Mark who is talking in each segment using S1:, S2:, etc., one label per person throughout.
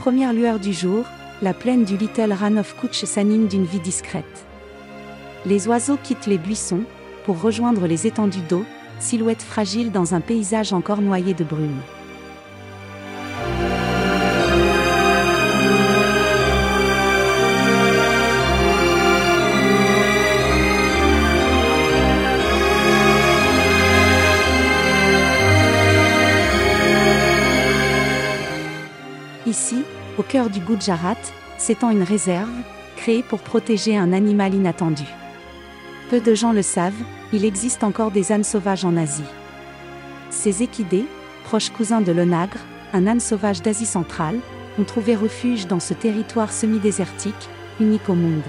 S1: premières lueurs du jour, la plaine du Little Run of Couch s'anime d'une vie discrète. Les oiseaux quittent les buissons pour rejoindre les étendues d'eau, silhouettes fragiles dans un paysage encore noyé de brume. Ici, au cœur du Gujarat, s'étend une réserve, créée pour protéger un animal inattendu. Peu de gens le savent, il existe encore des ânes sauvages en Asie. Ces équidés, proches cousins de l'onagre, un âne sauvage d'Asie centrale, ont trouvé refuge dans ce territoire semi-désertique, unique au monde.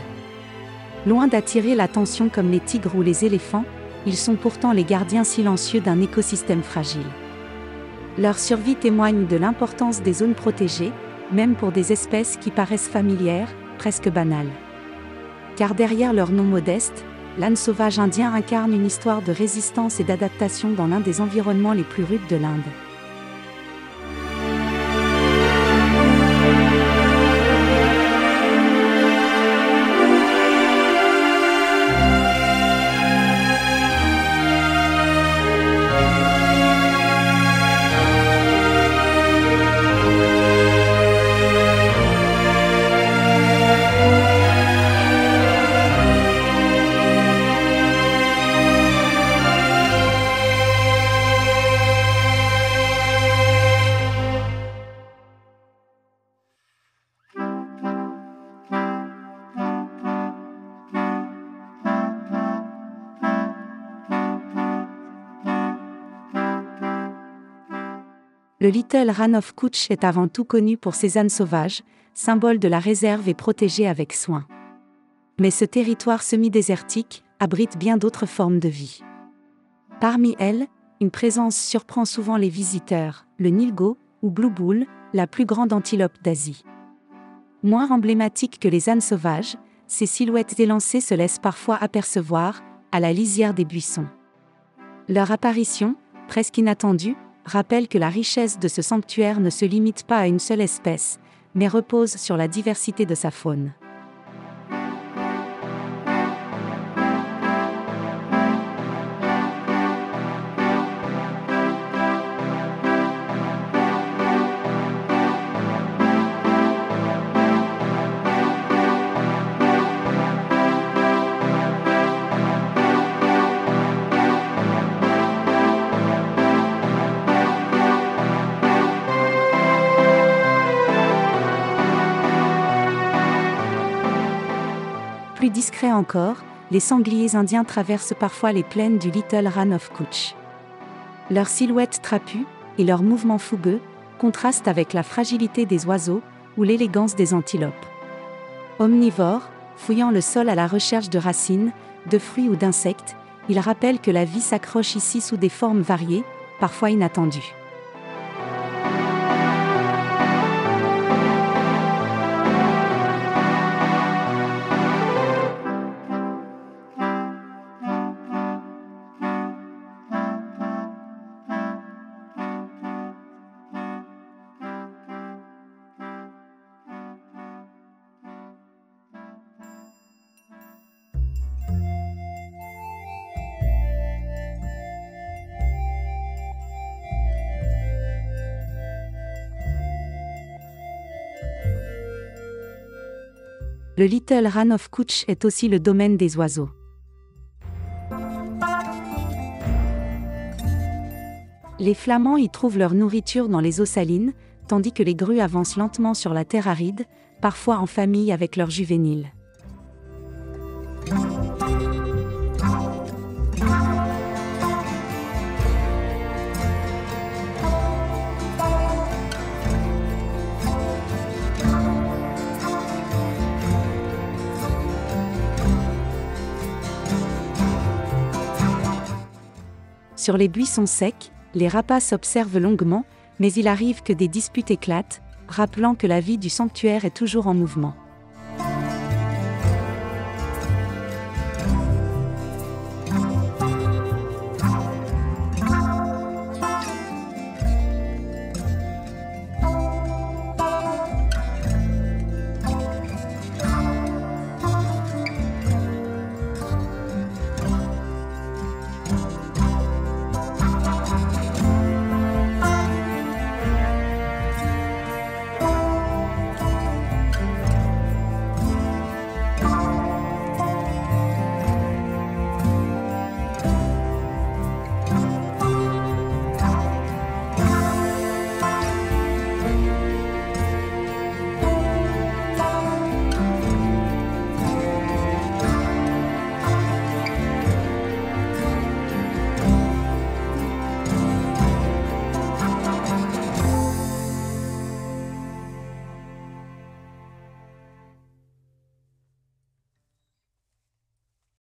S1: Loin d'attirer l'attention comme les tigres ou les éléphants, ils sont pourtant les gardiens silencieux d'un écosystème fragile. Leur survie témoigne de l'importance des zones protégées, même pour des espèces qui paraissent familières, presque banales. Car derrière leur nom modeste, l'âne sauvage indien incarne une histoire de résistance et d'adaptation dans l'un des environnements les plus rudes de l'Inde. Le Little Run of Couch est avant tout connu pour ses ânes sauvages, symbole de la réserve et protégé avec soin. Mais ce territoire semi-désertique abrite bien d'autres formes de vie. Parmi elles, une présence surprend souvent les visiteurs, le nilgo, ou blue bull, la plus grande antilope d'Asie. Moins emblématique que les ânes sauvages, ces silhouettes élancées se laissent parfois apercevoir, à la lisière des buissons. Leur apparition, presque inattendue, rappelle que la richesse de ce sanctuaire ne se limite pas à une seule espèce, mais repose sur la diversité de sa faune. Plus discrets encore, les sangliers indiens traversent parfois les plaines du Little Run of Couch. Leur silhouette trapue et leurs mouvements fougueux contrastent avec la fragilité des oiseaux ou l'élégance des antilopes. Omnivores, fouillant le sol à la recherche de racines, de fruits ou d'insectes, ils rappellent que la vie s'accroche ici sous des formes variées, parfois inattendues. Le Little Run of Couch est aussi le domaine des oiseaux. Les flamands y trouvent leur nourriture dans les eaux salines, tandis que les grues avancent lentement sur la terre aride, parfois en famille avec leurs juvéniles. Sur les buissons secs, les rapaces observent longuement, mais il arrive que des disputes éclatent, rappelant que la vie du sanctuaire est toujours en mouvement.